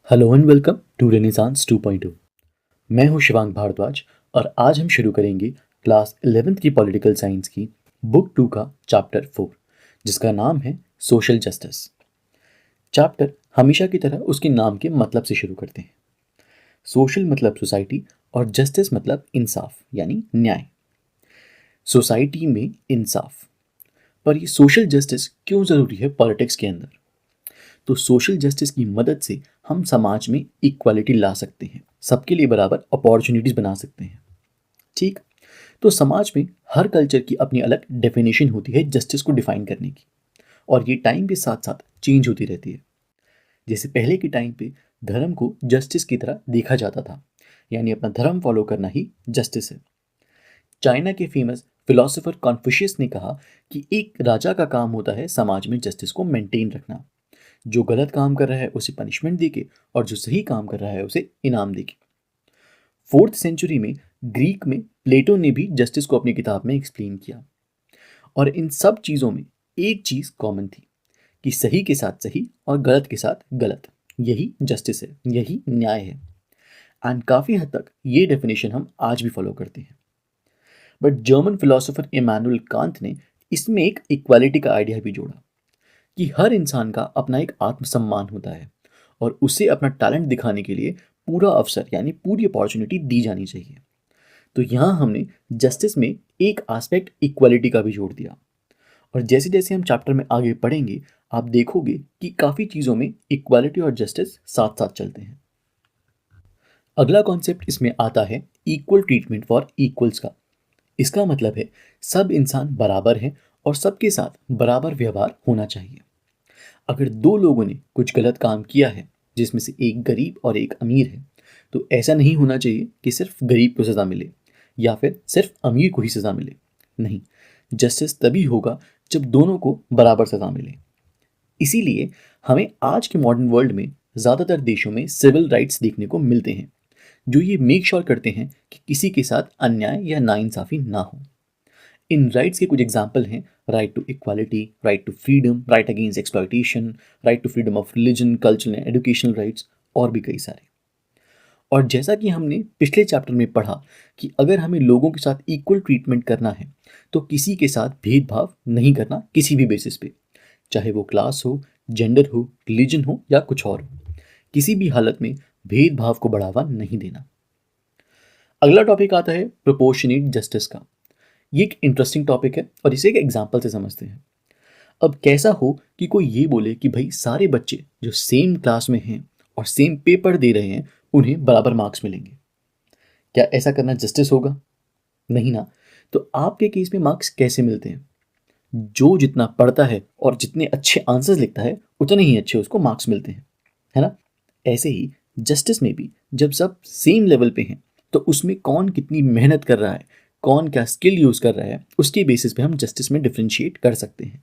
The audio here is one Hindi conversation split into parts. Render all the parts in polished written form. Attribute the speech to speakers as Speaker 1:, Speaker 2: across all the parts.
Speaker 1: Hello and welcome to Renaissance 2.0। मैं हूं शिवांग भारद्वाज और आज हम शुरू करेंगे क्लास 11th की पॉलिटिकल साइंस की बुक 2 का चैप्टर 4 जिसका नाम है सोशल जस्टिस। चैप्टर हमेशा की तरह उसके नाम के मतलब से शुरू करते हैं। सोशल मतलब सोसाइटी और जस्टिस मतलब इंसाफ यानी न्याय। सोसाइटी में इंसाफ, पर ये सोशल जस्टिस क्यों ज़रूरी है पॉलिटिक्स के अंदर? तो सोशल जस्टिस की मदद से हम समाज में इक्वालिटी ला सकते हैं, सबके लिए बराबर अपॉर्चुनिटीज बना सकते हैं। ठीक, तो समाज में हर कल्चर की अपनी अलग डेफिनेशन होती है जस्टिस को डिफाइन करने की, और ये टाइम के साथ साथ चेंज होती रहती है। जैसे पहले के टाइम पे धर्म को जस्टिस की तरह देखा जाता था, यानी अपना धर्म फॉलो करना ही जस्टिस है। चाइना के फेमस फिलोसोफर कॉन्फ्यूशियस ने कहा कि एक राजा का काम होता है समाज में जस्टिस को मेंटेन रखना। जो गलत काम कर रहा है उसे पनिशमेंट देके और जो सही काम कर रहा है उसे इनाम देके। 4th सेंचुरी में ग्रीक में प्लेटो ने भी जस्टिस को अपनी किताब में एक्सप्लेन किया, और इन सब चीज़ों में एक चीज़ कॉमन थी कि सही के साथ सही और गलत के साथ गलत, यही जस्टिस है, यही न्याय है। एंड काफ़ी हद तक ये डेफिनेशन हम आज भी फॉलो करते हैं। But German philosopher Immanuel Kant ने इसमें एक इक्वालिटी का आइडिया भी जोड़ा कि हर इंसान का अपना एक आत्मसम्मान होता है और उसे अपना टैलेंट दिखाने के लिए पूरा अवसर यानी पूरी अपॉर्चुनिटी दी जानी चाहिए। तो यहाँ हमने जस्टिस में एक एस्पेक्ट इक्वालिटी का भी जोड़ दिया, और जैसे जैसे हम चैप्टर में आगे पढ़ेंगे आप देखोगे कि काफ़ी चीज़ों में इक्वालिटी और जस्टिस साथ साथ चलते हैं। अगला कॉन्सेप्ट इसमें आता है इक्वल ट्रीटमेंट फॉर इक्वल्स का। इसका मतलब है सब इंसान बराबर हैं और सबके साथ बराबर व्यवहार होना चाहिए। अगर दो लोगों ने कुछ गलत काम किया है, जिसमें से एक गरीब और एक अमीर है, तो ऐसा नहीं होना चाहिए कि सिर्फ गरीब को सज़ा मिले या फिर सिर्फ अमीर को ही सज़ा मिले। नहीं, जस्टिस तभी होगा जब दोनों को बराबर सज़ा मिले। इसीलिए हमें आज के मॉडर्न वर्ल्ड में ज़्यादातर देशों में सिविल राइट्स देखने को मिलते हैं, जो ये मेक श्योर करते हैं कि किसी के साथ अन्याय या नाइंसाफ़ी ना हो। इन राइट्स के कुछ एग्जाम्पल हैं: right to equality, right to freedom, right against exploitation, right to freedom of religion, cultural and educational rights, और भी कई सारे। और जैसा कि हमने पिछले चैप्टर में पढ़ा कि अगर हमें लोगों के साथ इक्वल ट्रीटमेंट करना है तो किसी के साथ भेदभाव नहीं करना किसी भी बेसिस पे, चाहे वो क्लास हो, जेंडर हो, रिलीजन हो या कुछ और हो। किसी भी हालत में भेदभाव को बढ़ावा नहीं देना। अगला टॉपिक आता है प्रोपोर्शनेट जस्टिस का। ये एक इंटरेस्टिंग टॉपिक है और इसे एक एग्जाम्पल से समझते हैं। अब कैसा हो कि कोई ये बोले कि भाई सारे बच्चे जो सेम क्लास में हैं और सेम पेपर दे रहे हैं उन्हें बराबर मार्क्स मिलेंगे। क्या ऐसा करना जस्टिस होगा? नहीं ना। तो आपके केस में मार्क्स कैसे मिलते हैं? जो जितना पढ़ता है और जितने अच्छे आंसर्स लिखता है उतने ही अच्छे उसको मार्क्स मिलते हैं, है ना? ऐसे ही जस्टिस में भी जब सब सेम लेवल पे हैं तो उसमें कौन कितनी मेहनत कर रहा है, कौन क्या स्किल यूज़ कर रहा है, उसके बेसिस पे हम जस्टिस में डिफरेंशिएट कर सकते हैं।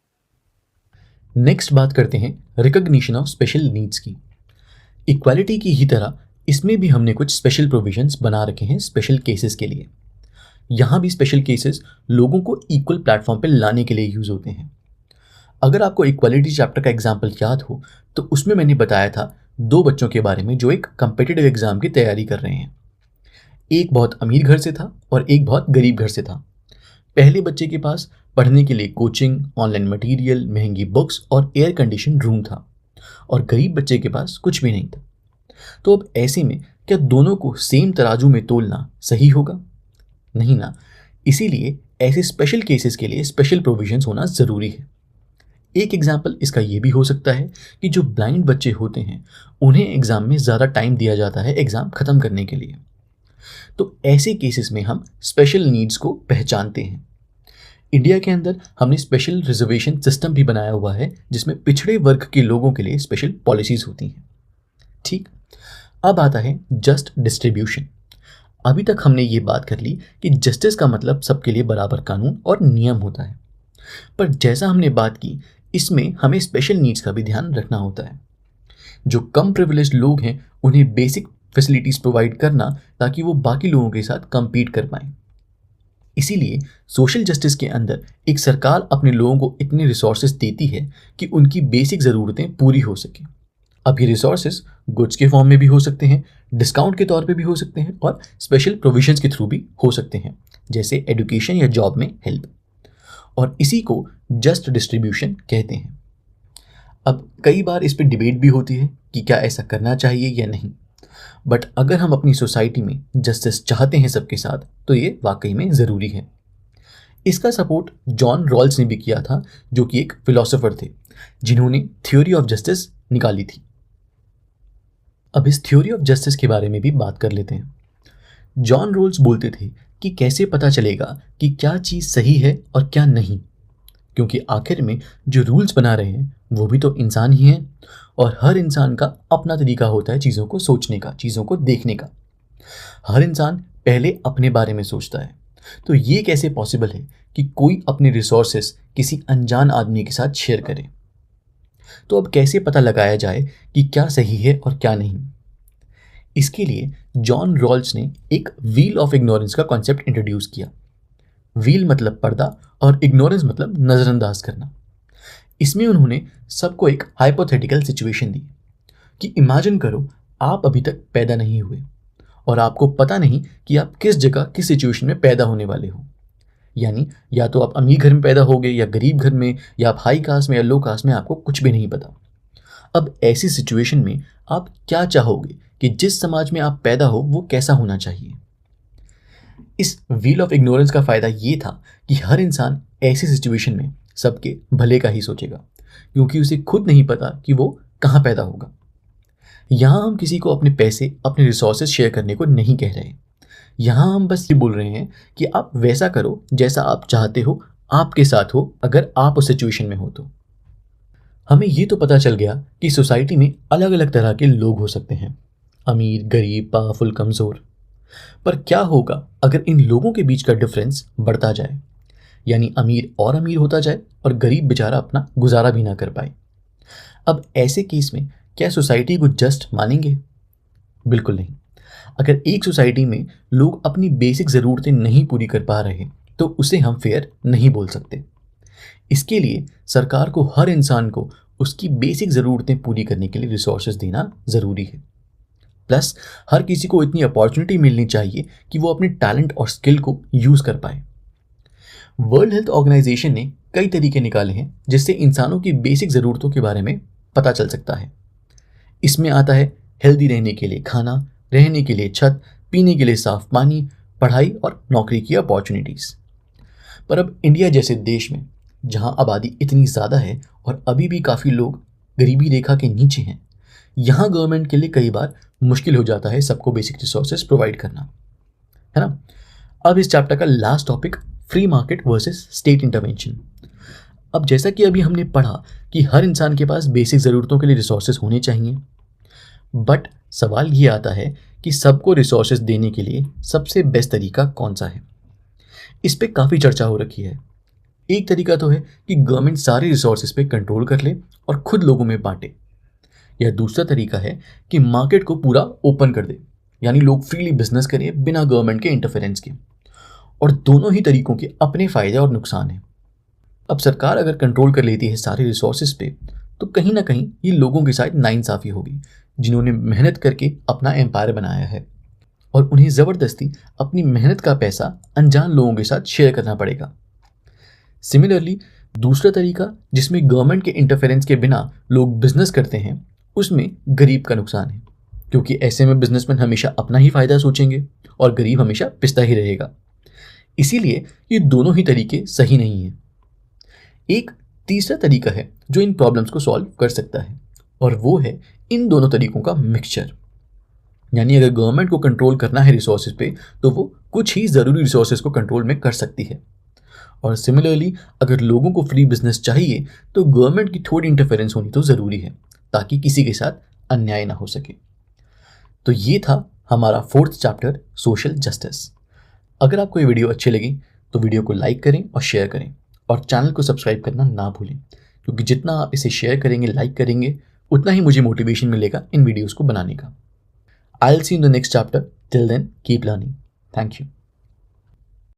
Speaker 1: नेक्स्ट बात करते हैं रिकॉग्निशन ऑफ स्पेशल नीड्स की। इक्वालिटी की ही तरह इसमें भी हमने कुछ स्पेशल प्रोविजंस बना रखे हैं स्पेशल केसेस के लिए। यहाँ भी स्पेशल केसेस लोगों को इक्वल प्लेटफॉर्म पे लाने के लिए यूज़ होते हैं। अगर आपको इक्वालिटी चैप्टर का एग्जाम्पल याद हो तो उसमें मैंने बताया था दो बच्चों के बारे में जो एक कम्पिटिटिव एग्जाम की तैयारी कर रहे हैं। एक बहुत अमीर घर से था और एक बहुत गरीब घर से था। पहले बच्चे के पास पढ़ने के लिए कोचिंग, ऑनलाइन मटेरियल, महंगी बुक्स और एयर कंडीशन रूम था, और गरीब बच्चे के पास कुछ भी नहीं था। तो अब ऐसे में क्या दोनों को सेम तराजू में तोलना सही होगा? नहीं ना। इसीलिए ऐसे स्पेशल केसेस के लिए स्पेशल प्रोविजंस होना ज़रूरी है। एक एग्जाम्पल इसका ये भी हो सकता है कि जो ब्लाइंड बच्चे होते हैं उन्हें एग्ज़ाम में ज़्यादा टाइम दिया जाता है एग्ज़ाम ख़त्म करने के लिए। तो ऐसे केसेस में हम स्पेशल नीड्स को पहचानते हैं। इंडिया के अंदर हमने स्पेशल रिजर्वेशन सिस्टम भी बनाया हुआ है जिसमें पिछड़े वर्ग के लोगों के लिए स्पेशल पॉलिसीज़ होती हैं। ठीक, अब आता है जस्ट डिस्ट्रीब्यूशन। अभी तक हमने ये बात कर ली कि जस्टिस का मतलब सबके लिए बराबर कानून और नियम होता है, पर जैसा हमने बात की इसमें हमें स्पेशल नीड्स का भी ध्यान रखना होता है। जो कम प्रिविलेज्ड लोग हैं उन्हें बेसिक फैसिलिटीज़ प्रोवाइड करना ताकि वो बाकी लोगों के साथ compete कर पाएँ। इसीलिए सोशल जस्टिस के अंदर एक सरकार अपने लोगों को इतने रिसोर्सेज देती है कि उनकी बेसिक ज़रूरतें पूरी हो सकें, अब ये रिसोर्सेज गुड्स के फॉर्म में भी हो सकते हैं, डिस्काउंट के तौर पे भी हो सकते हैं और स्पेशल प्रोविजंस के थ्रू भी हो सकते हैं, जैसे एजुकेशन या जॉब में हेल्प। और इसी को जस्ट डिस्ट्रीब्यूशन कहते हैं। अब कई बार इस पे डिबेट भी होती है कि क्या ऐसा करना चाहिए या नहीं, बट अगर हम अपनी सोसाइटी में जस्टिस चाहते हैं सबके साथ, तो ये वाकई में ज़रूरी है। इसका सपोर्ट जॉन रॉल्स ने भी किया था, जो कि एक फिलोसोफर थे जिन्होंने थ्योरी ऑफ जस्टिस निकाली थी। अब इस थ्योरी ऑफ जस्टिस के बारे में भी बात कर लेते हैं। जॉन रॉल्स बोलते थे कि कैसे पता चलेगा कि क्या चीज़ सही है और क्या नहीं, क्योंकि आखिर में जो रूल्स बना रहे हैं वो भी तो इंसान ही हैं, और हर इंसान का अपना तरीका होता है चीज़ों को सोचने का, चीज़ों को देखने का। हर इंसान पहले अपने बारे में सोचता है, तो ये कैसे पॉसिबल है कि कोई अपने रिसोर्सेस किसी अनजान आदमी के साथ शेयर करे। तो अब कैसे पता लगाया जाए कि क्या सही है और क्या नहीं। इसके लिए जॉन रॉल्स ने एक व्हील ऑफ इग्नोरेंस का कॉन्सेप्ट इंट्रोड्यूस किया। व्हील मतलब पर्दा और इग्नोरेंस मतलब नज़रअंदाज करना। इसमें उन्होंने सबको एक हाइपोथेटिकल सिचुएशन दी कि इमेजिन करो आप अभी तक पैदा नहीं हुए और आपको पता नहीं कि आप किस जगह किस सिचुएशन में पैदा होने वाले हो। यानी या तो आप अमीर घर में पैदा होगे या गरीब घर में, या आप हाई कास्ट में या लो कास्ट में, आपको कुछ भी नहीं पता। अब ऐसी सिचुएशन में आप क्या चाहोगे कि जिस समाज में आप पैदा हो वो कैसा होना चाहिए। इस व्हील ऑफ इग्नोरेंस का फ़ायदा ये था कि हर इंसान ऐसी सिचुएशन में सबके भले का ही सोचेगा, क्योंकि उसे खुद नहीं पता कि वो कहाँ पैदा होगा। यहाँ हम किसी को अपने पैसे, अपने रिसोर्सेज शेयर करने को नहीं कह रहे। यहाँ हम बस ये बोल रहे हैं कि आप वैसा करो जैसा आप चाहते हो आपके साथ हो, अगर आप उस सिचुएशन में हो तो। हमें ये तो पता चल गया कि सोसाइटी में अलग अलग तरह के लोग हो सकते हैं, अमीर, गरीब, पावरफुल, कमज़ोर। पर क्या होगा अगर इन लोगों के बीच का डिफरेंस बढ़ता जाए, यानी अमीर और अमीर होता जाए और गरीब बेचारा अपना गुजारा भी ना कर पाए। अब ऐसे केस में क्या सोसाइटी को जस्ट मानेंगे? बिल्कुल नहीं। अगर एक सोसाइटी में लोग अपनी बेसिक ज़रूरतें नहीं पूरी कर पा रहे, तो उसे हम फेयर नहीं बोल सकते। इसके लिए सरकार को हर इंसान को उसकी बेसिक ज़रूरतें पूरी करने के लिए रिसोर्सेज देना ज़रूरी है। प्लस हर किसी को इतनी अपॉर्चुनिटी मिलनी चाहिए कि वो अपने टैलेंट और स्किल को यूज़ कर पाए। वर्ल्ड हेल्थ ऑर्गेनाइजेशन ने कई तरीके निकाले हैं जिससे इंसानों की बेसिक ज़रूरतों के बारे में पता चल सकता है। इसमें आता है हेल्दी रहने के लिए खाना, रहने के लिए छत, पीने के लिए साफ पानी, पढ़ाई और नौकरी की अपॉर्चुनिटीज़। पर अब इंडिया जैसे देश में, जहां आबादी इतनी ज़्यादा है और अभी भी काफ़ी लोग गरीबी रेखा के नीचे हैं, यहाँ गवर्नमेंट के लिए कई बार मुश्किल हो जाता है सबको बेसिक रिसोर्सेज प्रोवाइड करना, है ना। अब इस चैप्टर का last topic, free market versus state intervention. अब जैसा कि अभी हमने पढ़ा कि हर इंसान के पास बेसिक ज़रूरतों के लिए रिसोर्सेज होने चाहिए, बट सवाल ये आता है कि सबको रिसोर्सेज देने के लिए सबसे बेस्ट तरीका कौन सा है। इस पे काफ़ी चर्चा हो रखी है। एक तरीका तो है कि गवर्नमेंट सारे रिसोर्सेज पे कंट्रोल कर ले और खुद लोगों में बांटे, या दूसरा तरीका है कि मार्केट को पूरा ओपन कर दे, यानी लोग फ्रीली बिजनेस करें बिना गवर्नमेंट के इंटरफेरेंस के। और दोनों ही तरीकों के अपने फ़ायदे और नुकसान हैं। अब सरकार अगर कंट्रोल कर लेती है सारे रिसोर्सेज पे, तो कहीं ना कहीं ये लोगों के साथ नाइंसाफ़ी होगी, जिन्होंने मेहनत करके अपना एम्पायर बनाया है, और उन्हें ज़बरदस्ती अपनी मेहनत का पैसा अनजान लोगों के साथ शेयर करना पड़ेगा। सिमिलरली दूसरा तरीका, जिसमें गवर्नमेंट के इंटरफेरेंस के बिना लोग बिजनेस करते हैं, उसमें गरीब का नुकसान है, क्योंकि ऐसे में बिजनेसमैन हमेशा अपना ही फ़ायदा सोचेंगे और गरीब हमेशा पिसता ही रहेगा। इसीलिए ये दोनों ही तरीके सही नहीं हैं। एक तीसरा तरीका है जो इन प्रॉब्लम्स को सॉल्व कर सकता है, और वो है इन दोनों तरीकों का मिक्सचर। यानी अगर गवर्नमेंट को कंट्रोल करना है रिसोर्सेज पे, तो वो कुछ ही ज़रूरी रिसोर्सेज को कंट्रोल में कर सकती है, और सिमिलरली अगर लोगों को फ्री बिजनेस चाहिए तो गवर्नमेंट की थोड़ी इंटरफेरेंस होनी तो ज़रूरी है, ताकि किसी के साथ अन्याय ना हो सके। तो ये था हमारा 4th चैप्टर, सोशल जस्टिस। अगर आपको ये वीडियो अच्छी लगी तो वीडियो को लाइक करें और शेयर करें, और चैनल को सब्सक्राइब करना ना भूलें, क्योंकि जितना आप इसे शेयर करेंगे, लाइक करेंगे, उतना ही मुझे मोटिवेशन मिलेगा इन वीडियोस को बनाने का। I will see in the next chapter. Till then keep learning. Thank you.